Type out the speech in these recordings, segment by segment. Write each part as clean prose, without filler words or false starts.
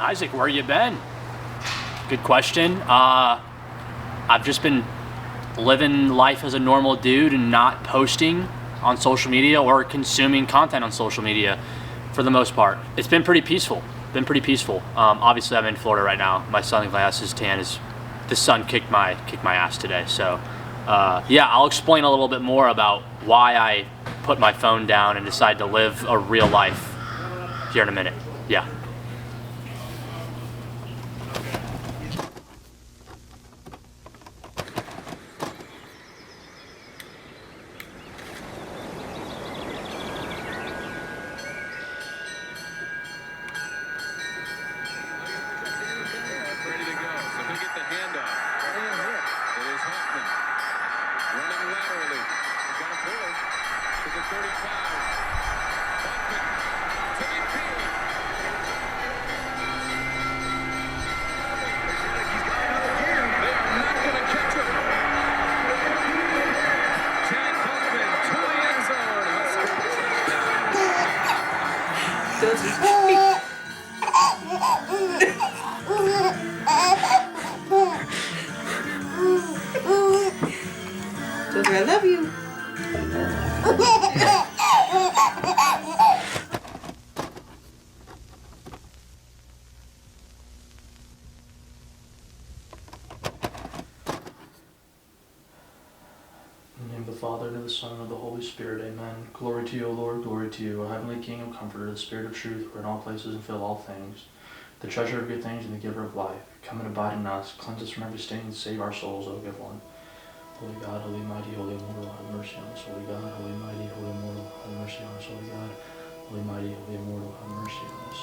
Isaac, where you been? Good question. I've just been living life as a normal dude and not posting on social media or consuming content on social media for the most part. It's been pretty peaceful. Obviously, I'm in Florida right now. My sunglasses is tan. The sun kicked my ass today. So, yeah, I'll explain a little bit more about why I put my phone down and decided to live a real life here in a minute. Yeah. I love you. In the name of the Father, and of the Son, and of the Holy Spirit, amen. Glory to you, O Lord, glory to you, O heavenly King and Comforter, the Spirit of truth, who are in all places and fill all things, the treasure of good things and the giver of life. Come and abide in us, cleanse us from every stain, and save our souls, O good one. Holy God, holy mighty, holy immortal, have mercy on us. Holy God, holy mighty, holy immortal, have mercy on us. Holy God, holy mighty, holy immortal, have mercy on us.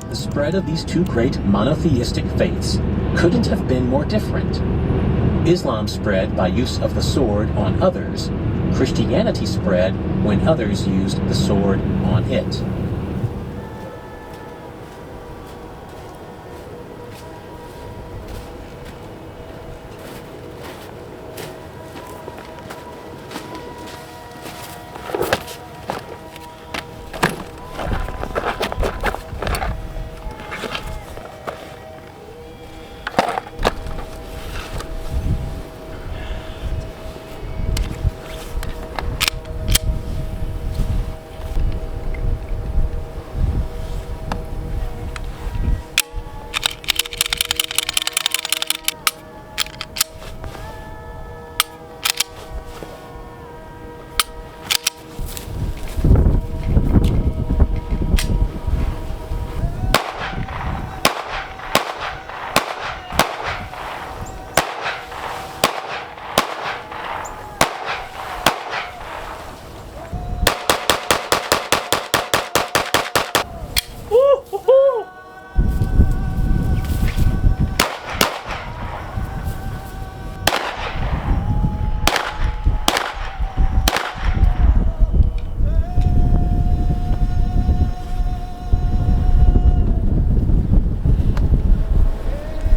The spread of these two great monotheistic faiths couldn't have been more different. Islam spread by use of the sword on others. Christianity spread when others used the sword on it.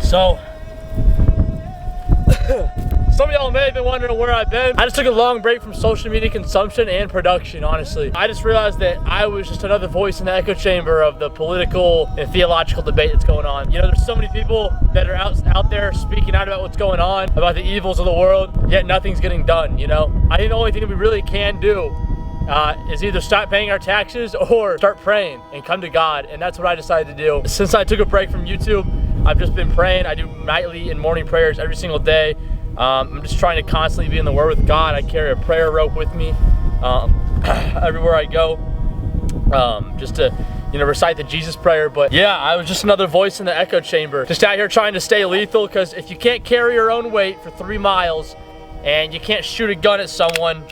So, some of y'all may have been wondering where I've been. I just took a long break from social media consumption and production, honestly. I just realized that I was just another voice in the echo chamber of the political and theological debate that's going on. You know, there's so many people that are out there speaking out about what's going on, about the evils of the world, yet nothing's getting done, you know? I think the only thing that we really can do is either stop paying our taxes or start praying and come to God, and that's what I decided to do. Since I took a break from YouTube, I've just been praying. I do nightly and morning prayers every single day. I'm just trying to constantly be in the Word with God. I carry a prayer rope with me everywhere I go, just to, you know, recite the Jesus prayer. But yeah, I was just another voice in the echo chamber, just out here trying to stay lethal, because if you can't carry your own weight for 3 miles and you can't shoot a gun at someone,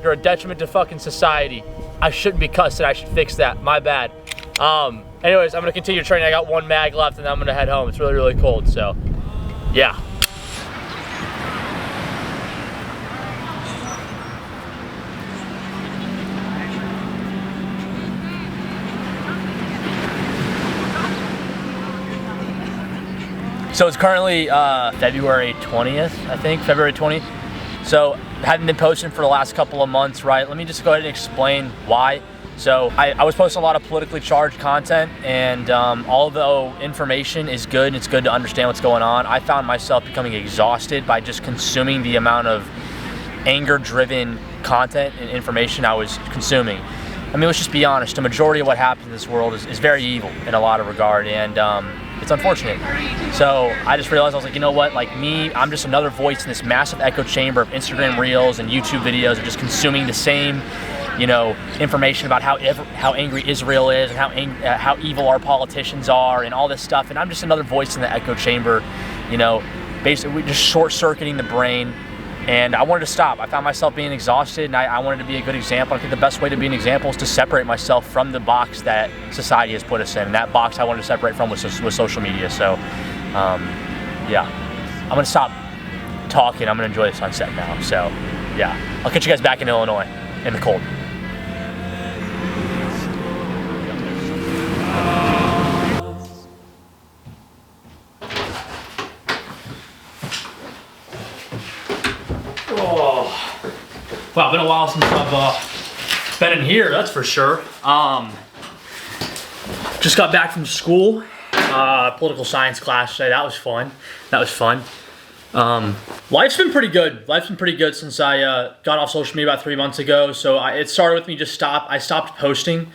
you're a detriment to fucking society. I shouldn't be cussing. I should fix that. My bad. Anyways, I'm gonna continue training. I got 1 mag left, and then I'm gonna head home. It's really, really cold, so yeah. So it's currently February 20th, I think, February 20th. So haven't been posting for the last couple of months, right? Let me just go ahead and explain why. So I was posting a lot of politically charged content, and although information is good and it's good to understand what's going on, I found myself becoming exhausted by just consuming the amount of anger-driven content and information I was consuming. I mean, let's just be honest, the majority of what happens in this world is very evil in a lot of regard, and it's unfortunate. So I just realized, I was like, you know what, like me, I'm just another voice in this massive echo chamber of Instagram Reels and YouTube videos of just consuming the same, you know, information about how angry Israel is and how evil our politicians are and all this stuff. And I'm just another voice in the echo chamber, you know, basically just short-circuiting the brain. And I wanted to stop. I found myself being exhausted, and I wanted to be a good example. I think the best way to be an example is to separate myself from the box that society has put us in. And that box I wanted to separate from was social media. So, yeah, I'm gonna stop talking. I'm gonna enjoy the sunset now. So, yeah, I'll catch you guys back in Illinois in the cold. Wow, been a while since I've been in here, that's for sure. Just got back from school, political science class today. That was fun. Life's been pretty good. Life's been pretty good since I got off social media about 3 months ago. So it started with me I stopped posting,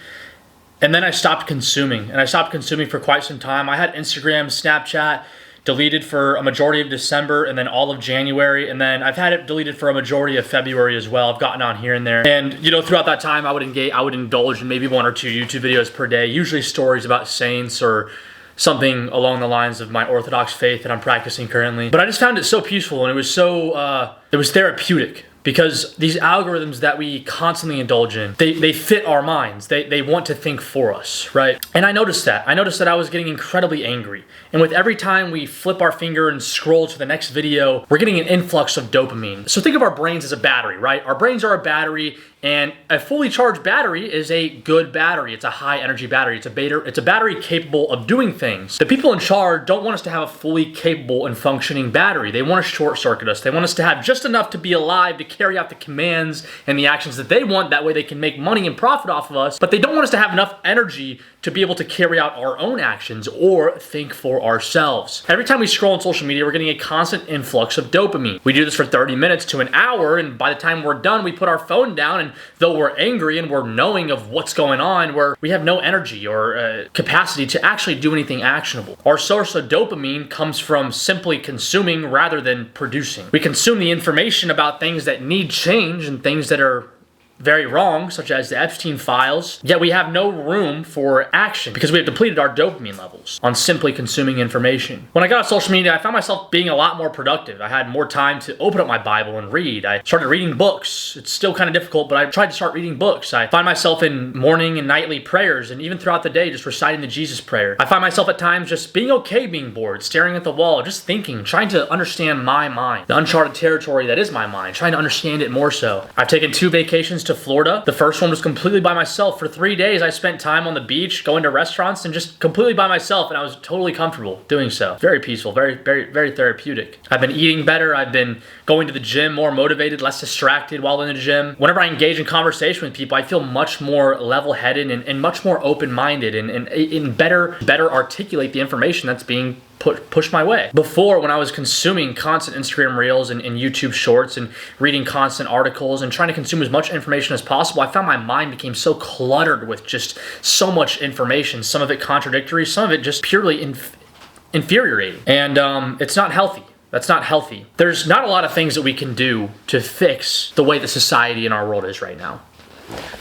and then I stopped consuming. And I stopped consuming for quite some time. I had Instagram, Snapchat deleted for a majority of December and then all of January, and then I've had it deleted for a majority of February as well. I've gotten on here and there, and you know, throughout that time I would indulge in maybe 1 or 2 YouTube videos per day, usually stories about saints or something along the lines of my Orthodox faith that I'm practicing currently. But I just found it so peaceful, and it was so it was therapeutic. Because these algorithms that we constantly indulge in, they fit our minds. They want to think for us, right? And I noticed that. I was getting incredibly angry. And with every time we flip our finger and scroll to the next video, we're getting an influx of dopamine. So think of our brains as a battery, right? Our brains are a battery, and a fully charged battery is a good battery. It's a high energy battery. It's a battery capable of doing things. The people in charge don't want us to have a fully capable and functioning battery. They want to short circuit us. They want us to have just enough to be alive to carry out the commands and the actions that they want. That way they can make money and profit off of us. But they don't want us to have enough energy to be able to carry out our own actions or think for ourselves. Every time we scroll on social media, we're getting a constant influx of dopamine. We do this for 30 minutes to an hour, and by the time we're done, we put our phone down, and though we're angry and we're knowing of what's going on, we have no energy or capacity to actually do anything actionable. Our source of dopamine comes from simply consuming rather than producing. We consume the information about things that need change and things that are very wrong, such as the Epstein files, yet we have no room for action because we have depleted our dopamine levels on simply consuming information. When I got on social media, I found myself being a lot more productive. I had more time to open up my Bible and read. I started reading books. It's still kind of difficult, but I tried to start reading books. I find myself in morning and nightly prayers, and even throughout the day, just reciting the Jesus prayer. I find myself at times just being okay being bored, staring at the wall, just thinking, trying to understand my mind, the uncharted territory that is my mind, trying to understand it more so. I've taken 2 vacations to Florida. The first one was completely by myself. For 3 days, I spent time on the beach, going to restaurants, and just completely by myself, and I was totally comfortable doing so. Very peaceful, very, very, very therapeutic. I've been eating better. I've been going to the gym more motivated, less distracted while in the gym. Whenever I engage in conversation with people, I feel much more level-headed and much more open-minded and better articulate the information that's being pushed my way. Before, when I was consuming constant Instagram Reels and YouTube Shorts and reading constant articles and trying to consume as much information as possible, I found my mind became so cluttered with just so much information, some of it contradictory, some of it just purely infuriating. And it's not healthy. That's not healthy. There's not a lot of things that we can do to fix the way that society in our world is right now,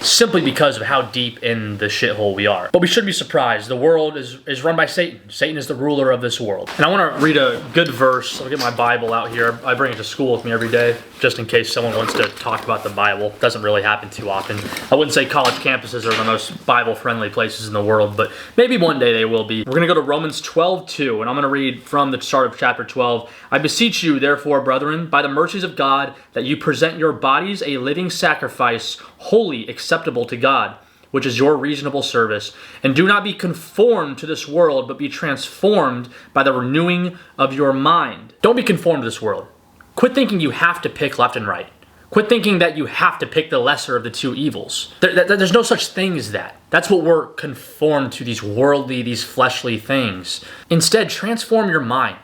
simply because of how deep in the shithole we are. But we shouldn't be surprised. The world is run by Satan. Satan is the ruler of this world. And I want to read a good verse. I'll get my Bible out here. I bring it to school with me every day, just in case someone wants to talk about the Bible. It doesn't really happen too often. I wouldn't say college campuses are the most Bible-friendly places in the world, but maybe one day they will be. We're going to go to Romans 12:2, and I'm going to read from the start of chapter 12. I beseech you, therefore, brethren, by the mercies of God, that you present your bodies a living sacrifice, holy, acceptable to God, which is your reasonable service. And do not be conformed to this world, but be transformed by the renewing of your mind. Don't be conformed to this world. Quit thinking you have to pick left and right. Quit thinking that you have to pick the lesser of the two evils. There's no such thing as that. That's what we're conformed to, these worldly, these fleshly things. Instead, transform your mind.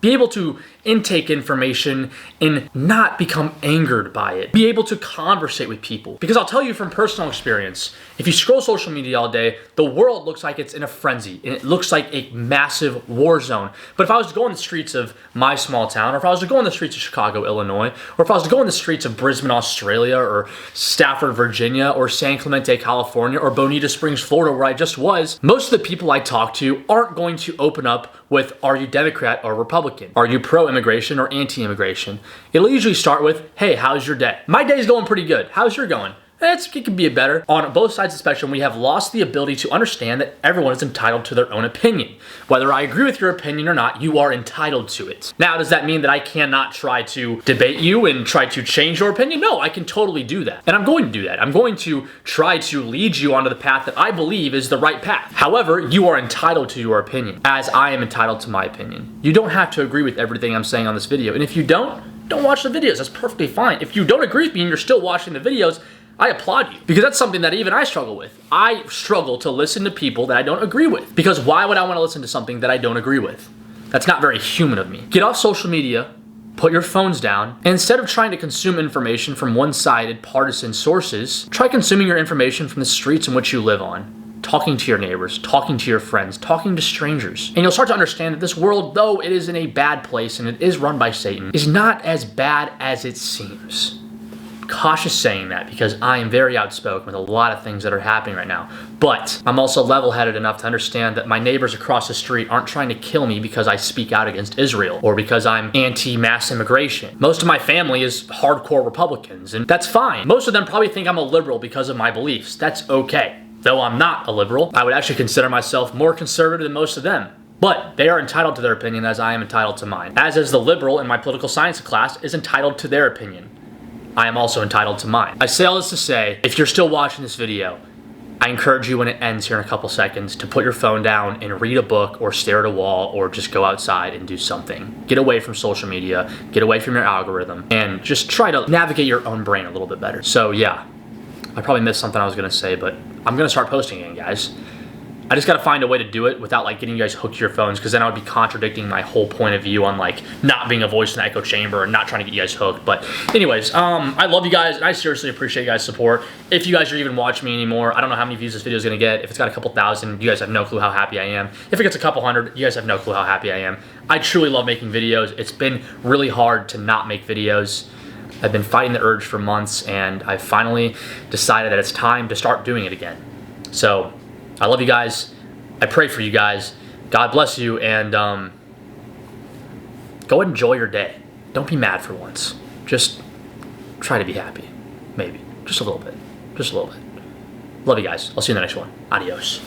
Be able to intake information and not become angered by it. Be able to conversate with people. Because I'll tell you from personal experience, if you scroll social media all day, the world looks like it's in a frenzy. And it looks like a massive war zone. But if I was to go in the streets of my small town, or if I was to go in the streets of Chicago, Illinois, or if I was to go in the streets of Brisbane, Australia, or Stafford, Virginia, or San Clemente, California, or Bonita Springs, Florida, where I just was, most of the people I talk to aren't going to open up with, are you Democrat or Republican? Are you pro-immigration or anti-immigration? It'll usually start with, hey, how's your day? My day's going pretty good. How's your going? It could be better. On both sides of the spectrum, we have lost the ability to understand that everyone is entitled to their own opinion. Whether I agree with your opinion or not, you are entitled to it. Now, does that mean that I cannot try to debate you and try to change your opinion? No, I can totally do that. And I'm going to do that. I'm going to try to lead you onto the path that I believe is the right path. However, you are entitled to your opinion, as I am entitled to my opinion. You don't have to agree with everything I'm saying on this video. And if you don't watch the videos. That's perfectly fine. If you don't agree with me and you're still watching the videos, I applaud you, because that's something that even I struggle with. I struggle to listen to people that I don't agree with, because why would I want to listen to something that I don't agree with? That's not very human of me. Get off social media, put your phones down, and instead of trying to consume information from one-sided partisan sources, try consuming your information from the streets in which you live on. Talking to your neighbors, talking to your friends, talking to strangers. And you'll start to understand that this world, though it is in a bad place and it is run by Satan, is not as bad as it seems. Cautious saying that because I am very outspoken with a lot of things that are happening right now. But I'm also level-headed enough to understand that my neighbors across the street aren't trying to kill me because I speak out against Israel or because I'm anti-mass immigration. Most of my family is hardcore Republicans, and that's fine. Most of them probably think I'm a liberal because of my beliefs. That's okay. Though I'm not a liberal, I would actually consider myself more conservative than most of them. But they are entitled to their opinion as I am entitled to mine. As is the liberal in my political science class is entitled to their opinion. I am also entitled to mine. I say all this to say, if you're still watching this video, I encourage you when it ends here in a couple seconds to put your phone down and read a book or stare at a wall or just go outside and do something. Get away from social media, get away from your algorithm, and just try to navigate your own brain a little bit better. So yeah, I probably missed something I was gonna say, but I'm gonna start posting again, guys. I just gotta find a way to do it without like getting you guys hooked to your phones, because then I would be contradicting my whole point of view on like not being a voice in the echo chamber and not trying to get you guys hooked. But anyways, I love you guys and I seriously appreciate you guys' support. If you guys are even watching me anymore, I don't know how many views this video is gonna get. If it's got a couple thousand, you guys have no clue how happy I am. If it gets a couple hundred, you guys have no clue how happy I am. I truly love making videos. It's been really hard to not make videos. I've been fighting the urge for months, and I finally decided that it's time to start doing it again. So I love you guys. I pray for you guys. God bless you, and go and enjoy your day. Don't be mad for once. Just try to be happy. Maybe. Just a little bit. Just a little bit. Love you guys. I'll see you in the next one. Adios.